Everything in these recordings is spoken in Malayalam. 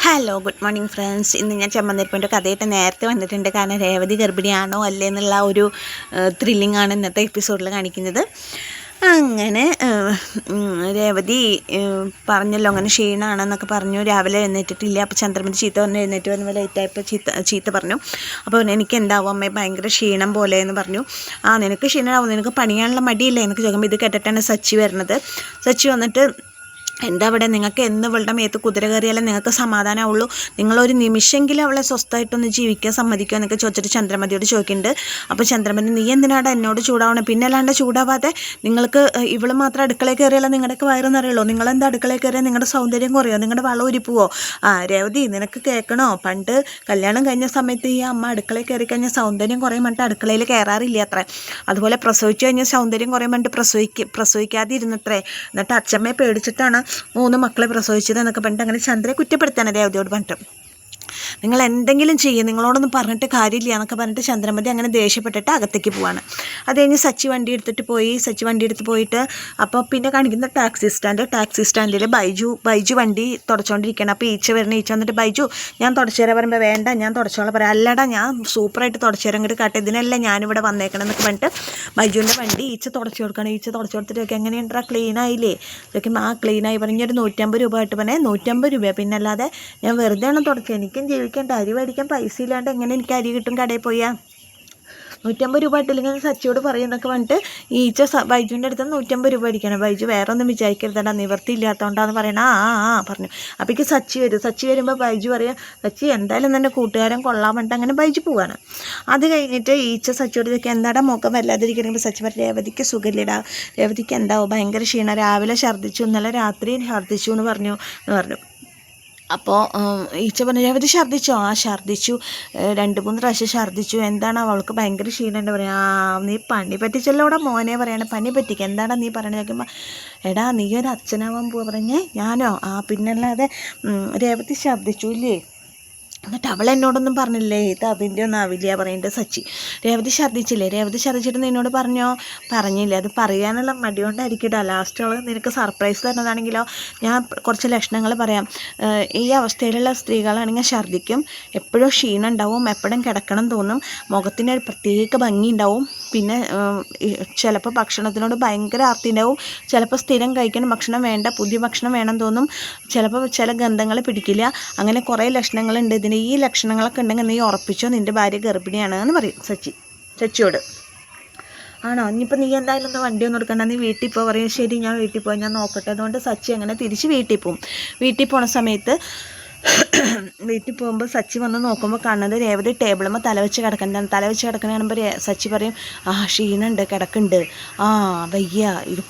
Hello good morning friends. ഇന്ന് ഞാൻ ചെമ്മന്തിരിപ്പൻ്റെ കഥയായിട്ട് നേരത്തെ വന്നിട്ടുണ്ട്. കാരണം രേവതി ഗർഭിണിയാണോ അല്ലേ എന്നുള്ള ഒരു ത്രില്ലിംഗ് ആണ് ഇന്നത്തെ എപ്പിസോഡിൽ കാണിക്കുന്നത്. അങ്ങനെ രേവതി പറഞ്ഞല്ലോ അങ്ങനെ ക്ഷീണമാണെന്നൊക്കെ പറഞ്ഞു. രാവിലെ എഴുന്നേറ്റിട്ടില്ല. അപ്പോൾ ചന്ദ്രമതി ചീത്ത പറഞ്ഞ് എഴുന്നേറ്റ് വന്നപ്പോൾ ലേറ്റായപ്പോൾ ചീത്ത പറഞ്ഞു. അപ്പോൾ എനിക്ക് എന്താവും അമ്മേ ഭയങ്കര ക്ഷീണം പോലെ എന്ന് പറഞ്ഞു. നിനക്ക് ക്ഷീണമാവും, നിനക്ക് പണിയാനുള്ള മടിയില്ലേ എന്നൊക്കെ ചോദിക്കുമ്പോൾ ഇത് കേട്ടിട്ടാണ് സച്ചി വരുന്നത്. സച്ചി വന്നിട്ട് എന്താ അവിടെ നിങ്ങൾക്ക് എന്ന് ഇവളുടെ മേത്ത് കുതിര കയറിയാലും നിങ്ങൾക്ക് സമാധാനമുള്ളൂ, നിങ്ങളൊരു നിമിഷമെങ്കിലും അവളെ സ്വസ്ഥമായിട്ടൊന്ന് ജീവിക്കാൻ സമ്മതിക്കുക എന്നൊക്കെ ചോദിച്ചിട്ട് ചന്ദ്രമതിയോട് ചോദിക്കുന്നുണ്ട്. അപ്പോൾ ചന്ദ്രമതി നീ എന്തിനാണ് എന്നോട് ചൂടാവണം, പിന്നെ അല്ലാണ്ട് ചൂടാവാതെ നിങ്ങൾക്ക് ഇവൾ മാത്രം അടുക്കളയിൽ കയറിയാലോ നിങ്ങളുടെയൊക്കെ വയറെന്നറിയുള്ളൂ, നിങ്ങളെന്താ അടുക്കളയിൽ കയറിയാൽ നിങ്ങളുടെ സൗന്ദര്യം കുറയോ, നിങ്ങളുടെ വളം ഉരിപ്പുവോ? രേവതി നിനക്ക് കേൾക്കണോ, പണ്ട് കല്യാണം കഴിഞ്ഞ സമയത്ത് ഈ അമ്മ അടുക്കളയിൽ കയറി കഴിഞ്ഞാൽ സൗന്ദര്യം കുറയും പറഞ്ഞിട്ട് അടുക്കളയിൽ കയറാറില്ല അത്രേ. അതുപോലെ പ്രസവിച്ചു കഴിഞ്ഞാൽ സൗന്ദര്യം കുറയും പറഞ്ഞിട്ട് പ്രസവിക്കാതിരുന്നത്രേ. എന്നിട്ട് അച്ഛമ്മയെ പേടിച്ചിട്ടാണ് 3 മക്കളെ പ്രസവിച്ചത് എന്നൊക്കെ പറഞ്ഞിട്ട് അങ്ങനെ ചന്ദ്രയെ കുറ്റപ്പെടുത്താൻ രേവതിയോട് പറഞ്ഞിട്ട് നിങ്ങൾ എന്തെങ്കിലും ചെയ്യും, നിങ്ങളോടൊന്നും പറഞ്ഞിട്ട് കാര്യമില്ല എന്നൊക്കെ പറഞ്ഞിട്ട് ചന്ദ്രമതി അങ്ങനെ ദേഷ്യപ്പെട്ടിട്ട് അകത്തേക്ക് പോവാണ്. അത് കഴിഞ്ഞ് സച്ചി വണ്ടി എടുത്ത് പോയിട്ട് അപ്പോൾ പിന്നെ കാണിക്കുന്ന ടാക്സി സ്റ്റാൻഡിൽ ബൈജു വണ്ടി തുടച്ചുകൊണ്ടിരിക്കുകയാണ്. അപ്പോൾ ഈച്ച വന്നിട്ട് ബൈജു ഞാൻ തുടച്ചു തരാൻ പറയുമ്പോൾ വേണ്ട ഞാൻ തുടച്ചോളാം പറയാം. അല്ലടാ ഞാൻ സൂപ്പറായിട്ട് തുടച്ചു തരാൻ ഇങ്ങോട്ട് കാട്ടെ, ഇതിനല്ല ഞാനിവിടെ വന്നേക്കണം എന്നൊക്കെ പറഞ്ഞിട്ട് ബൈജുവിൻ്റെ വണ്ടി ഈച്ച തുടച്ചു കൊടുക്കണം. ഈച്ച തുടച്ചു കൊടുത്തിട്ടൊക്കെ എങ്ങനെയുണ്ടാ ക്ലീനായില്ലേ ഇതൊക്കെ? ക്ലീനായി പറഞ്ഞൊരു 150 രൂപ ആയിട്ട് പറഞ്ഞാൽ 150 രൂപ, പിന്നെ അല്ലാതെ ഞാൻ വെറുതെ ആണ് തുടച്ചത്, എനിക്കും ജീവിക്കേണ്ട, അരി മേടിക്കാൻ പൈസ ഇല്ലാണ്ട് എങ്ങനെ എനിക്ക് അരി കിട്ടും കടയിൽ പോയാൽ? 150 രൂപ ഇട്ടില്ലെങ്കിൽ സച്ചിയോട് പറയുന്നൊക്കെ പറഞ്ഞിട്ട് ഈച്ച ബൈജുവിൻ്റെ അടുത്ത് 150 രൂപ അടിക്കണം. ബൈജു വേറെ ഒന്നും വിചാരിക്കരുതടാ, നിവർത്തി ഇല്ലാത്തതുകൊണ്ടാന്ന് പറയണ. പറഞ്ഞു. അപ്പോഴേക്ക് സച്ചി വരുമ്പോൾ ബൈജു പറയാം സച്ചി എന്തായാലും എൻ്റെ കൂട്ടുകാരൻ കൊള്ളാൻ പറഞ്ഞിട്ട് അങ്ങനെ ബൈജു പോവാണ്. അത് കഴിഞ്ഞിട്ട് ഈച്ച സച്ചിയോട് ചോദിക്കുക എന്താടാ മുഖം വല്ലാതിരിക്കണമെങ്കിൽ സച്ചി പറഞ്ഞു രേവതിക്ക് സുഖമില്ലടാ, രേവതിക്ക് എന്താവും ഭയങ്കര ക്ഷീണം, രാവിലെ ഛർദ്ദിച്ചു, ഇന്നലെ രാത്രി ഛർദ്ദിച്ചു എന്ന് പറഞ്ഞു. അപ്പോൾ ഈച്ച പറഞ്ഞു രേവതി ഛർദ്ദിച്ചോ? ഛർദ്ദിച്ചു, 2-3 പ്രാവശ്യം ഛർദ്ദിച്ചു. എന്താണ് അവൾക്ക് ഭയങ്കര ക്ഷീണമുണ്ട് പറയാം. നീ പണി പറ്റിച്ചല്ലോടെ മോനെ പറയണേ, പണി പറ്റിക്കുക എന്താടാ നീ പറയണത് ചോദിക്കുമ്പോൾ എടാ നീ ഒരു അച്ഛനാവാൻ പോവാ പറഞ്ഞേ. ഞാനോ? പിന്നല്ലാതെ രേവതി ഛർദ്ദിച്ചു ഇല്ലേ, എന്നിട്ട് അവൾ എന്നോടൊന്നും പറഞ്ഞില്ലേ, ഇത് അതിൻ്റെ ഒന്നും ആവില്ല പറയുന്നുണ്ട് സച്ചി. രേവതി ഛർദ്ദിച്ചില്ലേ, രേവതി ഛർദ്ദിച്ചിട്ട് നിന്നോട് പറഞ്ഞില്ലേ, അത് പറയാനുള്ള മടി കൊണ്ടായിരിക്കട്ടോ. ലാസ്റ്റ് അവൾ നിനക്ക് സർപ്രൈസ് തരുന്നതാണെങ്കിലോ ഞാൻ കുറച്ച് ലക്ഷണങ്ങൾ പറയാം. ഈ അവസ്ഥയിലുള്ള സ്ത്രീകളാണെങ്കിൽ ഛർദ്ദിക്കും, എപ്പോഴും ക്ഷീണം ഉണ്ടാവും, എപ്പോഴും കിടക്കണം തോന്നും, മുഖത്തിന് ഒരു പ്രത്യേക ഭംഗി ഉണ്ടാവും, പിന്നെ ചിലപ്പോൾ ഭക്ഷണത്തിനോട് ഭയങ്കര ആർത്തി ഉണ്ടാവും, ചിലപ്പോൾ സ്ഥിരം കഴിക്കണം ഭക്ഷണം വേണ്ട പുതിയ ഭക്ഷണം വേണം തോന്നും, ചിലപ്പോൾ ചില ഗന്ധങ്ങൾ പിടിക്കില്ല, അങ്ങനെ കുറേ ലക്ഷണങ്ങളുണ്ട്. ഈ ലക്ഷണങ്ങളൊക്കെ ഉണ്ടെങ്കിൽ നീ ഉറപ്പിച്ചോ നിൻ്റെ ഭാര്യ ഗർഭിണിയാണ് എന്ന് പറയും സച്ചിയോട്. ആണോ, ഇനിയിപ്പോൾ നീ എന്തായാലും ഒന്ന് വണ്ടി ഒന്നും എടുക്കണ്ട, നീ വീട്ടിൽ പോ പറയും. ശരി ഞാൻ വീട്ടിൽ പോയി ഞാൻ നോക്കട്ടെ. അതുകൊണ്ട് സച്ചി അങ്ങനെ തിരിച്ച് വീട്ടിൽ പോകും. വീട്ടിൽ പോണ സമയത്ത് വീട്ടിൽ പോകുമ്പോൾ സച്ചി വന്ന് നോക്കുമ്പോൾ കാണുന്നത് രേവതി ടേബിളുമ്പോൾ തലവെച്ച് കിടക്കണ കാണുമ്പോൾ സച്ചി പറയും ക്ഷീണമുണ്ട് കിടക്കുന്നുണ്ട്, വയ്യ, ഇത്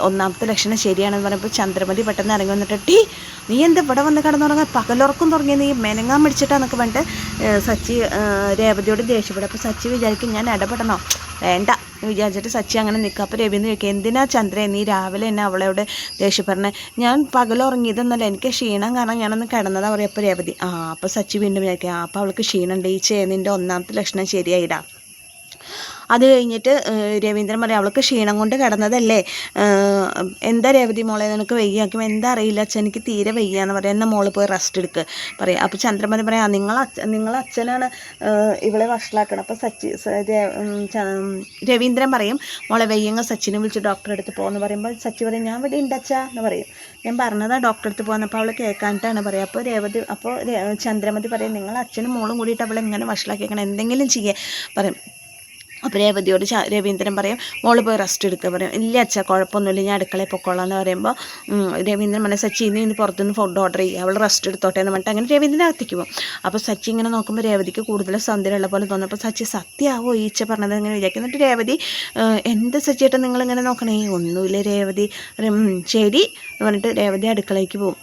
1ാമത്തെ ലക്ഷണം ശരിയാണെന്ന് പറയുമ്പോൾ ചന്ദ്രമതി പെട്ടെന്ന് ഇറങ്ങി വന്നിട്ട് നീ എന്താ ഇവിടെ വന്ന് കിടന്നുറങ്ങാൻ, പകലുറക്കം തുടങ്ങി, നീ മെനങ്ങാൻ പിടിച്ചിട്ടാന്നൊക്കെ പറഞ്ഞിട്ട് സച്ചി രേവതിയോട് ദേഷ്യപ്പെടും. അപ്പോൾ സച്ചി വിചാരിക്കും ഞാൻ ഇടപെടണോ വേണ്ട വിചാരിച്ചിട്ട് സച്ചി അങ്ങനെ നിൽക്കുക. അപ്പോൾ രവീന്ദ്രൻ ചോദിക്കുക എന്തിനാ ചന്ദ്രേ നീ രാവിലെ എന്നെ അവളോട് ദേഷ്യപ്പെടണേ, ഞാൻ പകലുറങ്ങിയതെന്നല്ല എനിക്ക് ക്ഷീണം കാരണം ഞാനൊന്ന് കിടന്നതാ പറയും. അപ്പോൾ രേവതി അപ്പോൾ സച്ചി വീണ്ടും വിചാരിക്കുക അപ്പോൾ അവൾക്ക് ക്ഷീണം ഈ നിൻ്റെ 1ാമത്തെ ലക്ഷണം ശരിയായിടാ. അത് കഴിഞ്ഞിട്ട് രവീന്ദ്രൻ പറയും അവൾക്ക് ക്ഷീണം കൊണ്ട് കിടന്നതല്ലേ, എന്താ രേവതി മോളെ നിനക്ക് വയ്യാക്കും, എന്താ അറിയില്ല അച്ഛൻ എനിക്ക് തീരെ വയ്യാന്ന് പറയാം, എന്നാൽ മോള് പോയി റെസ്റ്റ് എടുക്കുക പറയാം. അപ്പോൾ ചന്ദ്രമതി പറയാം നിങ്ങൾ അച്ഛനാണ് ഇവളെ വഷളാക്കണം. അപ്പോൾ രവീന്ദ്രൻ പറയും മോളെ വയ്യങ്ങ സച്ചിനെ വിളിച്ച് ഡോക്ടറെ അടുത്ത് പോകുമെന്ന് പറയുമ്പോൾ സച്ചി പറയും ഞാൻ ഇവിടെ ഉണ്ടച്ചാ എന്ന് പറയും. ഞാൻ പറഞ്ഞതാ ഡോക്ടറെ അടുത്ത് പോകുന്നപ്പോൾ അവൾ കേൾക്കാനിട്ടാണ് പറയുക. അപ്പോൾ ചന്ദ്രമതി പറയും നിങ്ങൾ അച്ഛനും മോളും കൂടിയിട്ട് അവളെ ഇങ്ങനെ വഷളാക്കിയേക്കണം, എന്തെങ്കിലും ചെയ്യേ പറയും. അപ്പോൾ രേവതിയോട് രവീന്ദ്രൻ പറയും മോള് പോയി റെസ്റ്റ് എടുക്കുക പറയും. ഇല്ല അച്ഛാ കുഴപ്പമൊന്നുമില്ല ഞാൻ അടുക്കളയിൽ പൊക്കോളാം എന്ന് പറയുമ്പോൾ രവീന്ദ്രൻ പറഞ്ഞാൽ സച്ചി ഇന്ന് പുറത്തുനിന്ന് ഫുഡ് ഓർഡർ ചെയ്യുക, അവൾ റെസ്റ്റ് എടുത്തോട്ടെ എന്ന് പറഞ്ഞിട്ട് അങ്ങനെ രവീന്ദ്രൻ അകത്തേക്ക് പോകും. അപ്പോൾ സച്ചി ഇങ്ങനെ നോക്കുമ്പോൾ രേവതിക്ക് കൂടുതൽ സൗന്ദര്യമുള്ള പോലെ തോന്നും. അപ്പോൾ സച്ചി സത്യമാവോ ഈച്ച പറഞ്ഞത് ഇങ്ങനെ വിചാരിക്കും. എന്നിട്ട് രേവതി എന്ത് സച്ചിയായിട്ട് നിങ്ങളിങ്ങനെ നോക്കണേ, ഒന്നുമില്ല രേവതി ശരി എന്ന് പറഞ്ഞിട്ട് രേവതി അടുക്കളയ്ക്ക് പോകും.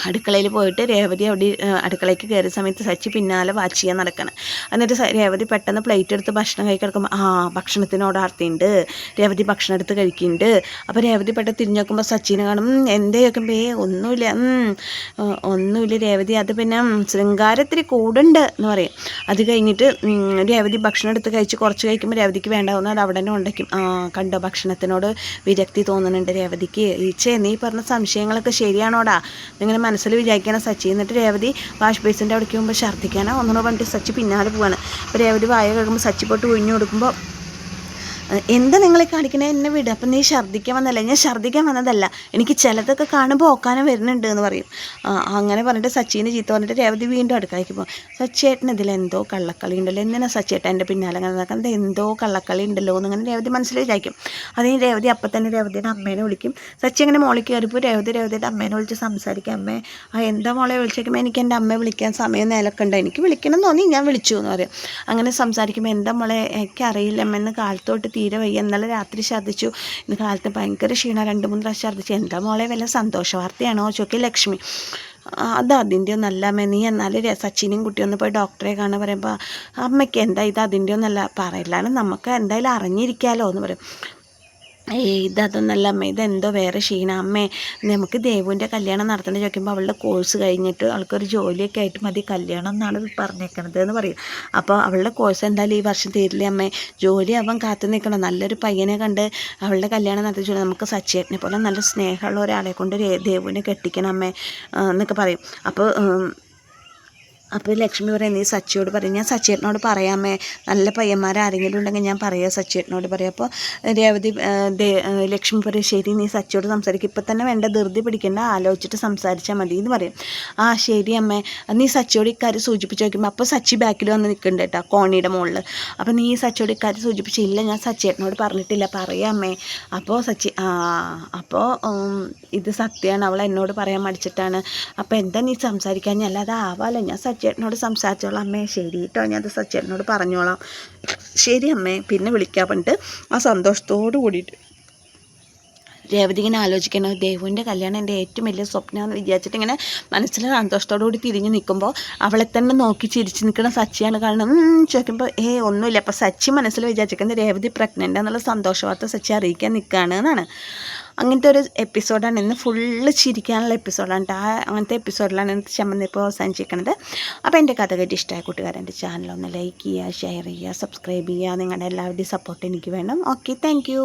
അടുക്കളയിൽ പോയിട്ട് രേവതി അവിടെ അടുക്കളയ്ക്ക് കയറിയ സമയത്ത് സച്ചി പിന്നാലെ വാച്ച് ചെയ്യാൻ നടക്കണം. എന്നിട്ട് രേവതി പെട്ടെന്ന് പ്ലേറ്റ് എടുത്ത് ഭക്ഷണം കഴിക്കിടക്കുമ്പോൾ ഭക്ഷണത്തിനോട് ആർത്തിയുണ്ട്, രേവതി ഭക്ഷണം എടുത്ത് കഴിക്കുന്നുണ്ട്. അപ്പോൾ രേവതി പെട്ടെന്ന് തിരിഞ്ഞു നോക്കുമ്പോൾ സച്ചിനെ കാണും. എന്തേ നോക്കുമ്പോൾ ഒന്നുമില്ല രേവതി, അത് പിന്നെ ശൃംഗാരത്തിരി കൂടുണ്ട് എന്ന് പറയും. അത് കഴിഞ്ഞിട്ട് രേവതി ഭക്ഷണം എടുത്ത് കുറച്ച് കഴിക്കുമ്പോൾ രേവതിക്ക് വേണ്ടാവുന്ന അത് അവിടെ തന്നെ ഉണ്ടാക്കും. കണ്ടോ ഭക്ഷണത്തിനോട് വിരക്തി തോന്നുന്നുണ്ട് രേവതിക്ക്. ഈച്ചേ നീ പറഞ്ഞ സംശയങ്ങളൊക്കെ ശരിയാണോടാ, നിങ്ങൾ ഇങ്ങനെ മനസ്സിൽ വിചാരിക്കണം സച്ചി. എന്നിട്ട് രേവതി വാഷ് ബേസിൻ്റെ അവിടേക്ക് പോകുമ്പോൾ ഛർദ്ദിക്കാനോ ഒന്നോ പറഞ്ഞിട്ട് സച്ചി പിന്നാലെ പോവാണ്. അപ്പോൾ രേവതി വായ കഴുകുമ്പോൾ സച്ചി പോട്ട് ഒഴിഞ്ഞു കൊടുക്കുമ്പോൾ എന്താ നിങ്ങളെ കാണിക്കണേ, എന്നെ വിട്, അപ്പം നീ ഛർദ്ദിക്കാൻ വന്നല്ല. ഞാൻ ഛർദ്ദിക്കാൻ വന്നതല്ല, എനിക്ക് ചിലതൊക്കെ കാണുമ്പോൾ ഓക്കാനം വരുന്നുണ്ട് എന്ന് പറയും. അങ്ങനെ പറഞ്ഞിട്ട് സച്ചീനെ ചീത്ത പറഞ്ഞിട്ട് രേവതി വീണ്ടും അടുക്കളയ്ക്ക് പോകും. സച്ചിയേട്ടൻ ഇതിലെന്തോ കള്ളക്കളി ഉണ്ടല്ലോ, എന്തിനാ സച്ചിയേട്ടൻ എൻ്റെ പിന്നാലെ അങ്ങനെ നടക്കുന്നത്, എന്തോ കള്ളക്കളി ഉണ്ടല്ലോ എന്നിങ്ങനെ രേവതി മനസ്സിൽ വിചാരിക്കും. അതിന് രേവതി അപ്പം തന്നെ രേവതിയുടെ അമ്മേനെ വിളിക്കും. സച്ചി അങ്ങനെ മോളിൽ കയറിപ്പോൾ രേവതിയുടെ അമ്മേനെ വിളിച്ച് സംസാരിക്കും. അമ്മേ എന്താ മോളെ വിളിച്ചേക്കുമ്പോൾ എനിക്ക് എൻ്റെ അമ്മയെ വിളിക്കാൻ സമയം നേലൊക്കെ ഉണ്ട്, എനിക്ക് വിളിക്കണം തോന്നി ഞാൻ വിളിച്ചു എന്ന് പറയും. അങ്ങനെ സംസാരിക്കുമ്പോൾ എന്താ മോളെ എനിക്കറിയില്ല അമ്മ, കാലത്തോട്ട് തീരെ വയ്യ, ഇന്നലെ രാത്രി ഛർദ്ദിച്ചു, ഇന്ന് കാലത്ത് ഭയങ്കര ക്ഷീണം, 2-3 പ്രാവശ്യം ഛർദ്ദിച്ചു, എന്താ മോളെ വല്ല സന്തോഷ വാർത്തയാണോ ചോദിക്കും ലക്ഷ്മി. അതിൻ്റെ ഒന്നല്ല അമ്മ, നീ എന്നാലും സച്ചിനെയും കുട്ടിയൊന്ന് പോയി ഡോക്ടറെ കാണാൻ പറയുമ്പോൾ അമ്മയ്ക്ക് എന്താ ഇത് അതിൻ്റെ ഒന്നല്ല പറയില്ലാലും നമുക്ക് എന്തായാലും അറിഞ്ഞിരിക്കാമല്ലോ എന്ന് പറയും. ഇതൊന്നല്ല അമ്മ, ഇതെന്തോ വേറെ ക്ഷീണം അമ്മേ, നമുക്ക് ദേവുവിൻ്റെ കല്യാണം നടത്തേണ്ടത് ചോദിക്കുമ്പോൾ അവളുടെ കോഴ്സ് കഴിഞ്ഞിട്ട് അവൾക്കൊരു ജോലിയൊക്കെ ആയിട്ട് മതി കല്യാണം എന്നാണ് പറഞ്ഞേക്കണത് എന്ന് പറയും. അപ്പോൾ അവളുടെ കോഴ്സ് എന്തായാലും ഈ വർഷം തീരില്ലേ അമ്മേ, ജോലി അവൻ കാത്തു നിൽക്കണം, നല്ലൊരു പയ്യനെ കണ്ട് അവളുടെ കല്യാണം നടത്തി നമുക്ക് സച്ചിയേട്ടനെ പോലെ നല്ല സ്നേഹമുള്ള ഒരാളെ കൊണ്ട് ദേവുവിനെ കെട്ടിക്കണം അമ്മേ എന്നൊക്കെ പറയും. അപ്പോൾ ലക്ഷ്മി പറയും നീ സച്ചിയോട് പറയും, ഞാൻ സച്ചിയേട്ടനോട് പറയാമേ, നല്ല പയ്യന്മാരാരെങ്കിലും ഉണ്ടെങ്കിൽ ഞാൻ പറയാം സച്ചിയേട്ടനോട് പറയാം. അപ്പോൾ രേവതി ലക്ഷ്മി പറയും ശരി നീ സച്ചിയോട് സംസാരിക്കും, ഇപ്പം തന്നെ വേണ്ട ധൃതി പിടിക്കേണ്ട, ആലോചിച്ചിട്ട് സംസാരിച്ചാൽ മതി എന്ന് പറയും. ശരി അമ്മേ, നീ സച്ചിയോട് ഇക്കാര്യം സൂചിപ്പിച്ച് നോക്കുമ്പോൾ അപ്പോൾ സച്ചി ബാക്കിൽ വന്ന് നിൽക്കുന്നുണ്ട് കേട്ടോ കോണിയുടെ മുകളിൽ. അപ്പോൾ നീ സച്ചിയോട് ഇക്കാര്യം സൂചിപ്പിച്ചില്ല, ഞാൻ സച്ചിയേട്ടനോട് പറഞ്ഞിട്ടില്ല, പറയാം അമ്മേ. അപ്പോൾ സച്ചി ഇത് സത്യമാണ്, അവൾ എന്നോട് പറയാൻ മടിച്ചിട്ടാണ്, അപ്പോൾ എന്താ നീ സംസാരിക്കാൻ, അല്ലാതെ ആവാലോ, ഞാൻ സച്ചേട്ടനോട് സംസാരിച്ചോളാം അമ്മേ. ശരി കേട്ടോ, ഞാനത് സച്ചേട്ടനോട് പറഞ്ഞോളാം. ശരി അമ്മേ, പിന്നെ വിളിക്കാൻ പറഞ്ഞിട്ട് സന്തോഷത്തോട് കൂടിയിട്ട് രേവതി ഇങ്ങനെ ആലോചിക്കണം, ദേവുവിൻ്റെ കല്യാണം എൻ്റെ ഏറ്റവും വലിയ സ്വപ്നമെന്ന് വിചാരിച്ചിട്ട് ഇങ്ങനെ മനസ്സിൽ സന്തോഷത്തോടു കൂടി തിരിഞ്ഞ് നിൽക്കുമ്പോൾ അവളെ തന്നെ നോക്കി ചിരിച്ച് നിൽക്കുന്ന സച്ചിയാണ് കാണുന്നത്. ചോദിക്കുമ്പോൾ ഒന്നുമില്ല. അപ്പോൾ സച്ചി മനസ്സിൽ വിചാരിച്ചിരിക്കുന്നത് രേവതി പ്രഗ്നൻ്റ് എന്നുള്ള സന്തോഷ വാർത്ത സച്ചി അറിയിക്കാൻ നിൽക്കുകയാണ് എന്നാണ്. അങ്ങനത്തെ ഒരു എപ്പിസോഡാണ് ഇന്ന്, ഫുള്ള് ചിരിക്കാനുള്ള എപ്പിസോഡാണ് കേട്ടോ. അങ്ങനത്തെ എപ്പിസോഡിലാണ് ചമ്മന്തിപ്പോൾ അവസാനിച്ചിരിക്കുന്നത്. അപ്പോൾ എൻ്റെ കഥ കേട്ട് ഇഷ്ടമായ കൂട്ടുകാരെ എൻ്റെ ചാനലൊന്ന് ലൈക്ക് ചെയ്യുക, ഷെയർ ചെയ്യുക, സബ്സ്ക്രൈബ് ചെയ്യുക. നിങ്ങളുടെ എല്ലാവരുടെയും സപ്പോർട്ട് എനിക്ക് വേണം. Okay, thank